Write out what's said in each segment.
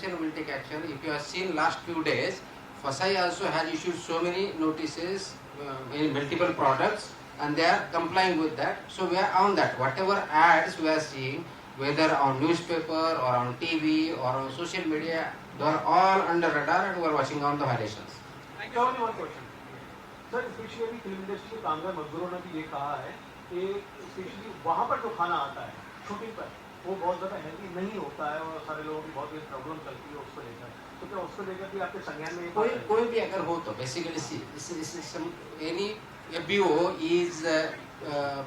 action, we'll take action. If you have seen last few days, FSSAI also has issued so many notices in multiple products, and they are complying with that. So we are on that. Whatever ads we are seeing, whether on newspaper or on TV or on social media, they are all under radar, and we are watching on the violations. Thank you. Only one question. Sir, specially film industry के कामगार मजदूरों ने भी ये कहा है कि specially वहाँ पर जो खाना आता है शूटिंग पर वो बहुत ज़्यादा हेल्दी नहीं होता है और सारे लोगों की बहुत बड़ी प्रॉब्लम चलती है उसको लेकर, तो क्या उसको लेकर भी आपके संज्ञान में कोई भी अगर हो तो basically any FBO is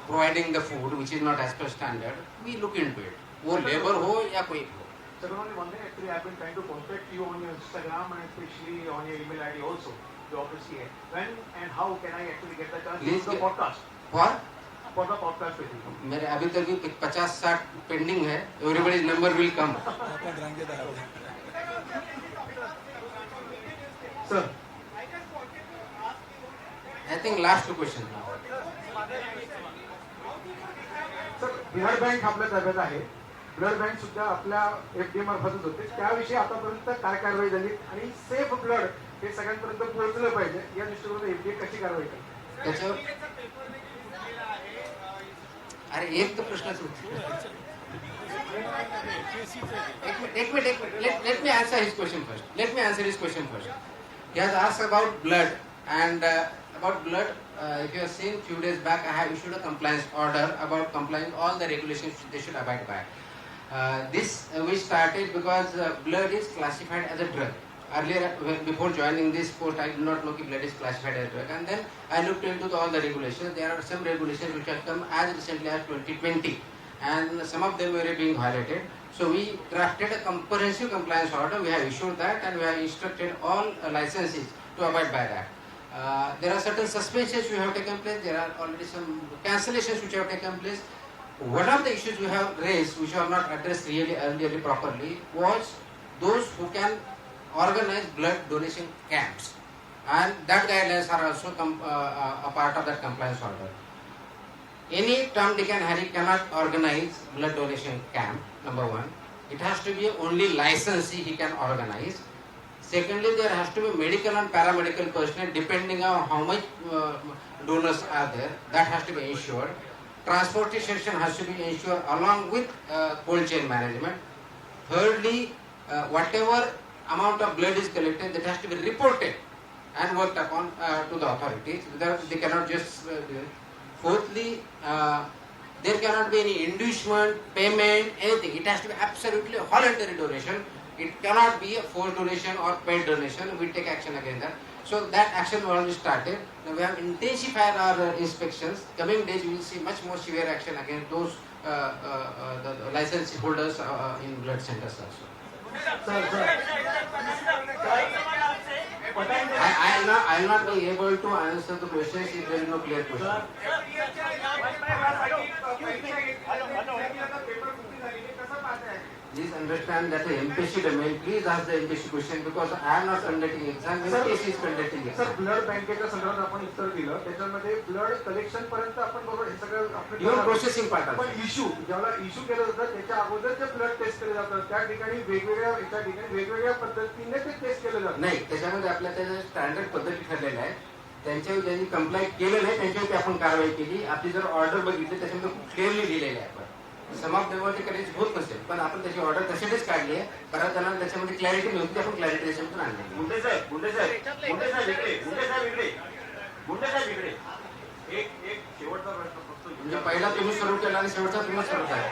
providing the food which is not as per standard, we look into it. वो लेबर हो या कोई हो. Sir, only one thing, actually I've been trying to contact you on your Instagram and especially on your email ID also. जो office की है, when and how can I actually get the chance to the podcast? For the podcast with you. मेरे अभी तक भी 50-60 pending है. Everybody's number will come. Sir, I think last two questions now. Sir, blood bank आपल्या ताब्यात आहे. Blood bank सुद्धा आपल्या FDA मार्फतच होते. त्याविषयी आतापर्यंत काय कारवाई झाली आणि सेफ ब्लड हे सगळ्यांपर्यंत पोहोचलं पाहिजे या दृष्टीने FDA कशी कारवाई करते? त्याच्यावर अरे एक तो प्रश्नच एक minute let me answer his question first. He has asked about blood and about blood. If you have seen few days back, I have issued a compliance order about complying all the regulations they should abide by. This we started because blood is classified as a drug. Earlier, before joining this post, I did not know that blood is classified as a drug, and then I looked into all the regulations. There are some regulations which have come as recently as 2020, and some of them were being violated. So we drafted a comprehensive compliance order. We have issued that, and we have instructed all licensees to abide by that. There are certain suspensions which have taken place. There are already some cancellations which have taken place. One of the issues we have raised, which are not addressed really properly, was those who can organize blood donation camps, and that guidelines are also a part of that compliance order. Any Tom, Dick and Harry cannot organize blood donation camp, number one. It has to be only licensee he can organize. Secondly, there has to be medical and paramedical personnel depending on how much donors are there. That has to be ensured. Transportation has to be ensured along with cold chain management. Thirdly, whatever amount of blood is collected, that has to be reported and worked upon to the authorities. They cannot just do it. Fourthly, there cannot be any inducement, payment, anything. It has to be absolutely voluntary donation. It cannot be a forced donation or paid donation. We take action against that. So that action already started. Now we have intensified our inspections. Coming days we will see much more severe action against those the license holders in blood centers also. I will not be able to answer the questions if there is no clear question. Please understand that the MPC domain. Please ask the MPC question because I am not conducting exam. MPC is conducting exam. Sir, blood बँकेच्या संदर्भात आपण उत्तर दिलं. त्याच्यामध्ये blood collection पर्यंत आपण बरोबर हे सगळं even processing part पण इश्यू जेव्हा इश्यू केलं जातं त्याच्या अगोदर जे ब्लड टेस्ट केले जातात त्या ठिकाणी वेगवेगळ्या पद्धतीने ते टेस्ट केले जातात. नाही, त्याच्यामध्ये आपल्या त्याच्या स्टँडर्ड पद्धती ठरलेल्या आहेत. त्यांच्यावर ज्यांनी कंप्लाय केलं नाही त्यांच्यावरती आपण कारवाई केली. आपली जर ऑर्डर बघितली त्याच्यामध्ये खूप क्लिअरली लिहिलेलं आहे. आपण समाप्त कधीच होत नसेल पण आपण त्याची ऑर्डर तशाच काढली आहे. बऱ्याच जणांना त्याच्यामध्ये क्लॅरिटी नव्हती, आपण क्लॅरिटी त्याच्यामधून आणली. मुंडे साहेब इकडे एक शेवटचा प्रश्न फक्त म्हणजे पहिला तुम्ही सुरू केला आणि शेवटचा तुम्ही सुरू केला.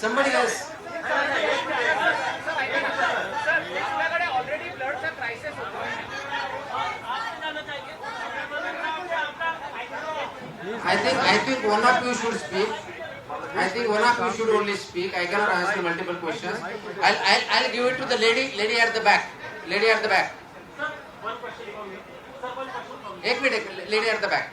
Somebody else. ऑलरेडी ब्लडचा क्राइसिस होतो. I think one of you should speak. I think one of you should only speak. I cannot answer multiple questions. I'll give it to the lady at the back. Lady at the back. one question from me. Sir, one question from me. एक minute, lady at the back.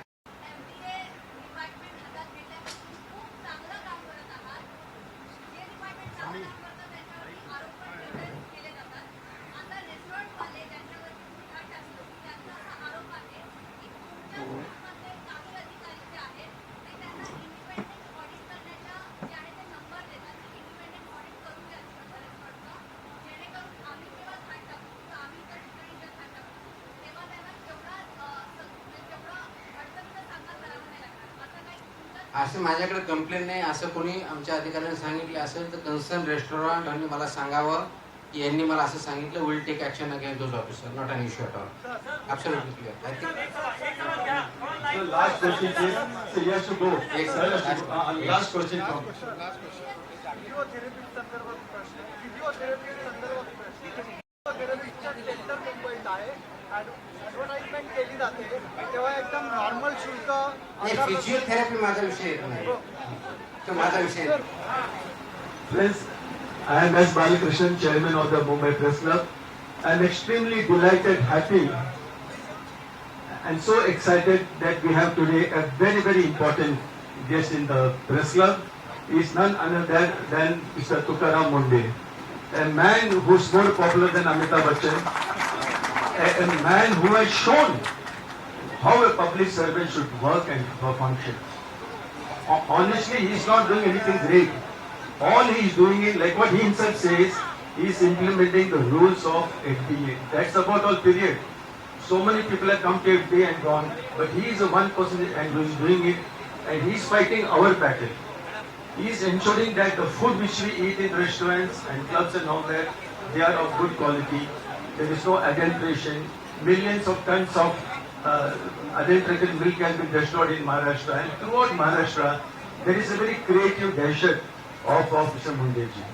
असं माझ्याकडे complaint नाही, असं कोणी आमच्या अधिकाऱ्यांनी सांगितले असेल तर कन्सर्न रेस्टॉरंट आणि मला सांगावं की यांनी मला असं सांगितलं, will take action against those officer, not an issue at all. Absolutely clear. I think The last question is, so he has to go. Yes, Sir, has to go. Last question from. Physiotherapy संदर्भात प्रश्न physiotherapy संदर्भात प्रश्न फिजिओथेरपीच्या centre मुंबईत आहे advertisement केली जाते तेव्हा एकदम नॉर्मल शुल्क नाही, फिजिओथेरपी माझा विषय येत नाही, तो माझा विषय नाही. Friends, I am S. Balakrishnan, Chairman of the Mumbai Press Club. I am extremely delighted, happy, and so excited that we have today a very, very important guest in the Press Club. He is none other than Mr. Tukaram Mundhe, a man who is more popular than Amitabh Bachchan, a man who has shown how a public servant should work and function. Honestly, he is not doing anything great. All he is doing is, like what he himself says, he is implementing the rules of FDA. That's about all, period. So many people have come to FDA and gone, but he is the one person and who is doing it, and he is fighting our battle. He is ensuring that the food which we eat in restaurants and clubs and all that, they are of good quality. There is no adulteration. Millions of tons of adulterated milk has been destroyed in Maharashtra, and throughout Maharashtra, there is a very creative dashur of Mr. Mundhe ji.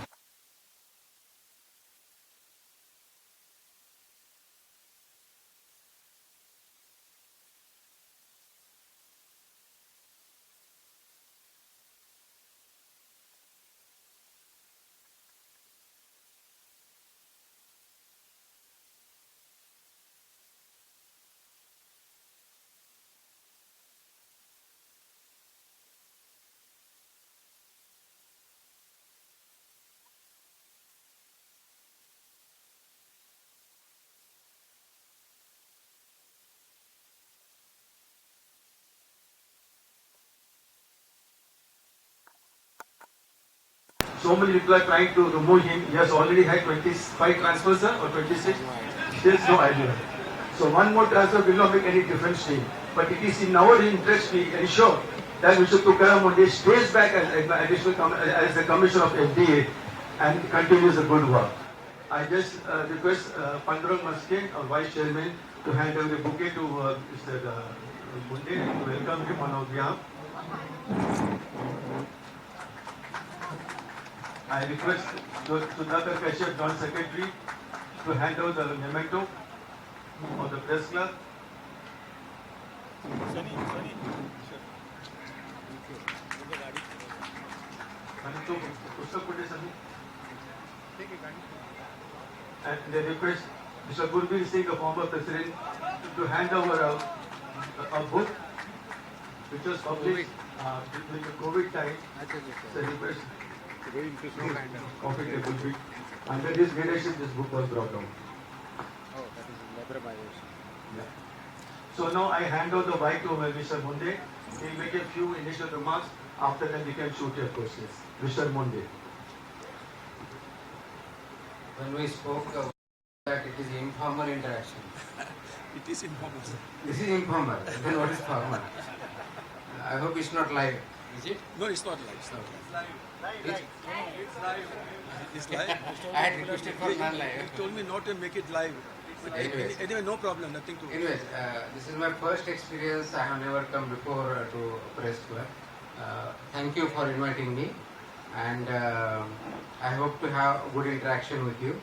So many people are trying to remove him. He has already had 25 transfers, sir, or 26? Still no idea. So one more transfer will not make any difference to him. But it is in our interest to ensure that Mr. Tukaram Mundhe stays back as the Commissioner of FDA and continues the good work. I just request Pandurang Maskin, our Vice Chairman, to hand over the bouquet to Mr. Mundhe and to welcome him on our behalf. I request Sudhakar Kashyap, Joint Secretary, to hand over the memento of the Press Club. And they request Mr. Gurbir Singh, the former President, to hand over a book which was published during the COVID time. So request copy table bit. Under this leadership, this book was brought down. Yeah. So now I hand over the mic to Mr. Mundhe. He'll make a few initial remarks. After that, we can shoot your questions. Mr. Mundhe. when we spoke that it is informal interaction. It is informal, sir. This is informal. Then what is formal? I hope it's not live. Is it? No, it's not live. It's not live. It's live. I had requested for non-live. He told me not to make it live. But anyway, no problem. Nothing to. Anyways, this is my first experience. I have never come before to Press Club. Thank you for inviting me, and I hope to have good interaction with you.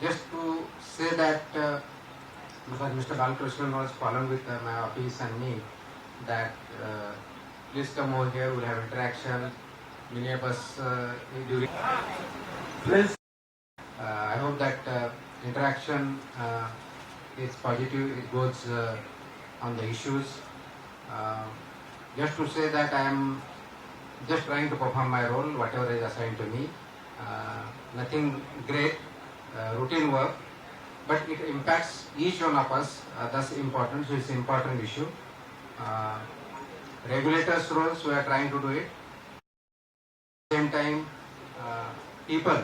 Just to say that because Mr. Balakrishnan was following with my office and me, that please come over here, we'll have interaction. Many of us during. Please. I hope that interaction is positive, it goes on the issues. Just to say that I am just trying to perform my role, whatever is assigned to me. Nothing great, routine work, but it impacts each one of us. That's important, so it's an important issue. Regulators' roles, we are trying to do it. At the same time, people,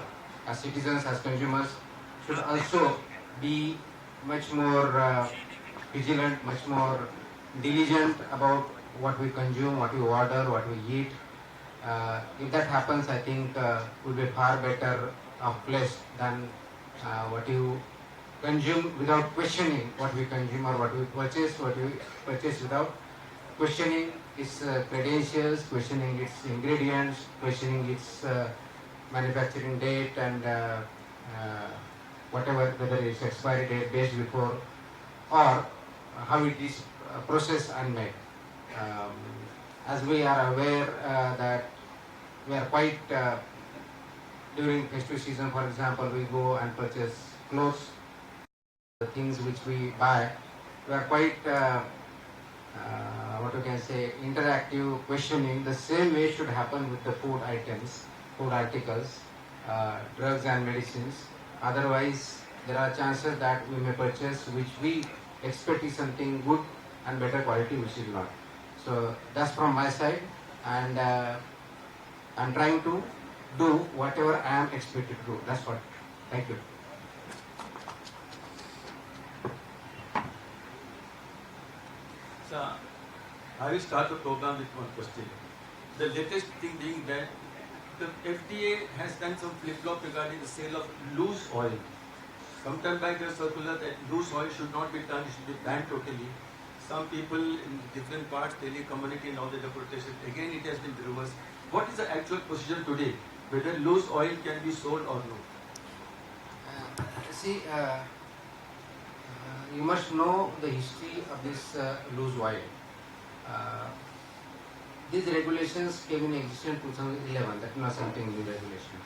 as citizens, as consumers, should also be much more vigilant, much more diligent about what we consume, what we order, what we eat. If that happens, I think we'll be far better placed than what you consume without questioning what we consume, or what we purchase without questioning its credentials, questioning its ingredients, questioning its manufacturing date, and whatever, whether it's expiry date based before, or how it is processed and made. As we are aware that we are quite, during festive season, for example, we go and purchase clothes, the things which we buy, we are quite, what you can say, interactive, questioning. The same way should happen with the food items, food articles, drugs and medicines. Otherwise, there are chances that we may purchase which we expect is something good and better quality, which is not. So that's from my side, and I'm trying to do whatever I am expected to do. That's what. Thank you. So, I will start the program with one question. The latest thing being that the FDA has done some flip-flop regarding the sale of loose oil. Sometime back there was circular that loose oil should not be done, it should be banned totally. Some people in different parts, Delhi community, now they have protested. Again, it has been reversed. What is the actual position today? Whether loose oil can be sold or no? See, you must know the history of this loose oil. These regulations came in existence in 2011. That is not something new regulation.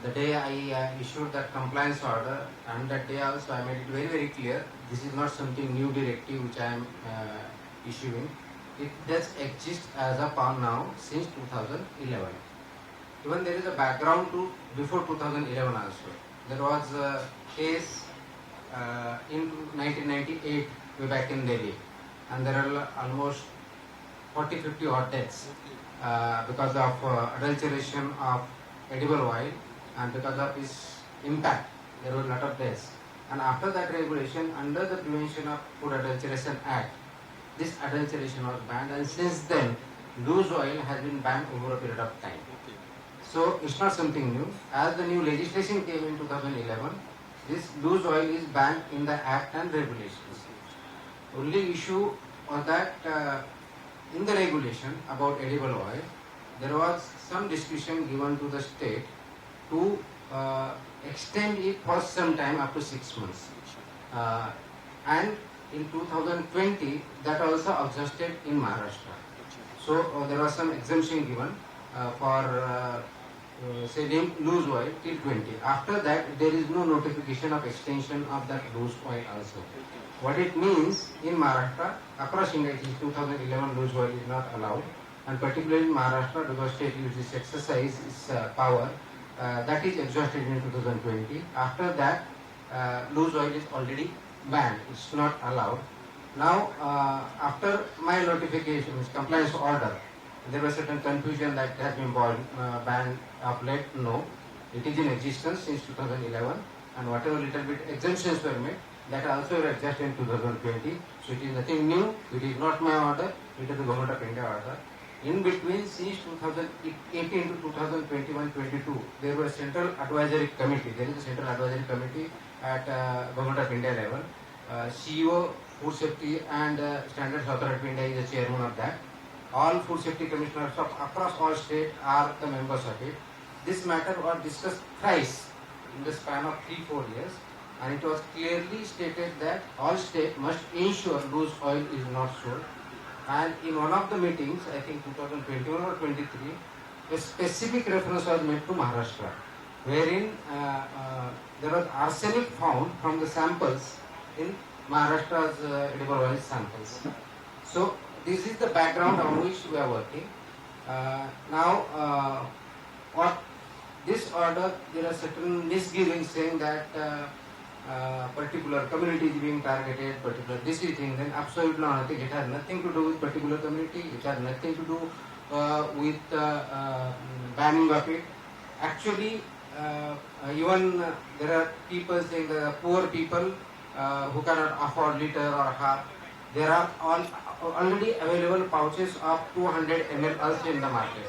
The day I issued that compliance order, and that day also I made it very, very clear, this is not something new directive which I am issuing. It does exist as of now since 2011. Even there is a background to before 2011 also. There was a case in 1998 way back in Delhi, and there are almost 40-50 odd deaths because of adulteration of edible oil, and because of its impact there were a lot of deaths. And after that regulation, under the Prevention of Food Adulteration Act, this adulteration was banned, and since then loose oil has been banned over a period of time. So it's not something new. As the new legislation came in 2011, this loose oil is banned in the Act and regulations. Only issue was that in the regulation about edible oil, there was some discretion given to the state to extend it for some time up to 6 months. And in 2020, that also exhausted in Maharashtra. So there was some exemption given for say loose oil till 20. After that, there is no notification of extension of that loose oil also. What it means in Maharashtra, across India, 2011 loose oil is not allowed, and particularly in Maharashtra, because state uses exercise its power, that is exhausted in 2020. After that, loose oil is already banned; it's not allowed. Now, after my notification, compliance order, there was certain confusion that has been banned of late. No, it is in existence since 2011, and whatever little bit exemptions were made, that also were adjusted in 2020. So it is nothing new. It is not my order. It is the Government of India order. In between, since 2018 to 2021-22, there was a Central Advisory Committee. There is a Central Advisory Committee at Government of India level. CEO, Food Safety and Standards Authority of India is the chairman of that. All food safety commissioners of across all states are the members of it. This matter was discussed thrice in the span of 3-4 years, and it was clearly stated that all states must ensure loose oil is not sold. And in one of the meetings, I think 2021 or 23, a specific reference was made to Maharashtra, wherein there was arsenic found from the samples in Maharashtra's edible oil samples. So this is the background on which we are working. Now, what this order, there are certain misgivings saying that particular community is being targeted, particular this is thing, then absolutely nothing. It has nothing to do with particular community. It has nothing to do with banning of it. Actually, even there are people saying that poor people who cannot afford liter or half, there are already available pouches of 200 ml also in the market.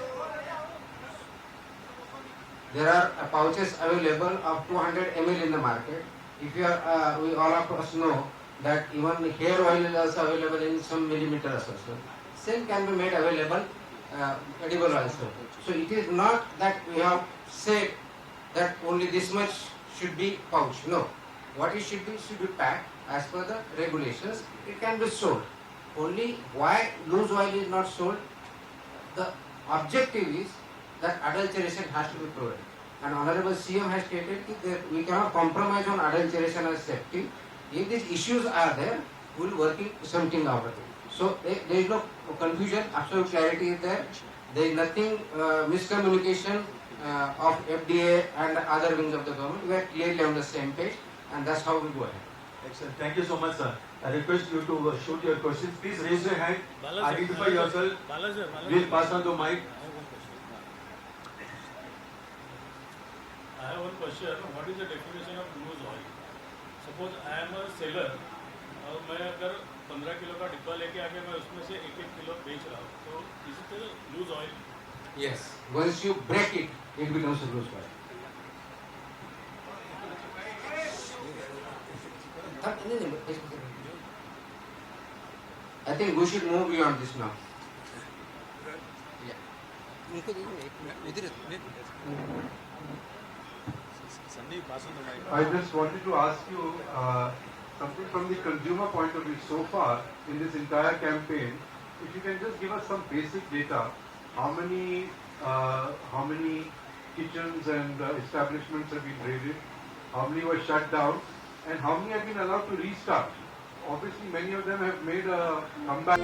There are pouches available of 200 ml in the market. If you are, we all of us know that even hair oil is also available in some millimeters also. Same can be made available edible also. So it is not that we have said that only this much should be pouch. No. What it should be packed as per the regulations. It can be sold. Only why loose oil is not sold? The objective is that adulteration has to be proven. And Honorable CM has stated that we cannot compromise on adulteration and safety. If these issues are there, we will working something out of it. So there is no confusion, absolute clarity is there. There is nothing miscommunication of FDA and other wings of the government. We are clearly on the same page, and that's how we go ahead. Excellent. Thank you so much, sir. I request you to shoot your questions. Please raise your hand. Identify yourself. We'll pass on the mic. I have one question. What is the definition of loose oil? Suppose I am a seller और मैं अगर 15 kilo का डिब्बा लेके आके मैं उसमें से 1-1 किलो बेच रहा हूँ, तो is it a loose oil? Yes. Once you break it, it becomes a loose oil. I think we should move beyond this now. I just wanted to ask you something from the consumer point of view so far in this entire campaign. If you can just give us some basic data, how many kitchens and establishments have been raided, how many were shut down, and how many have been allowed to restart? Obviously, many of them have made a comeback.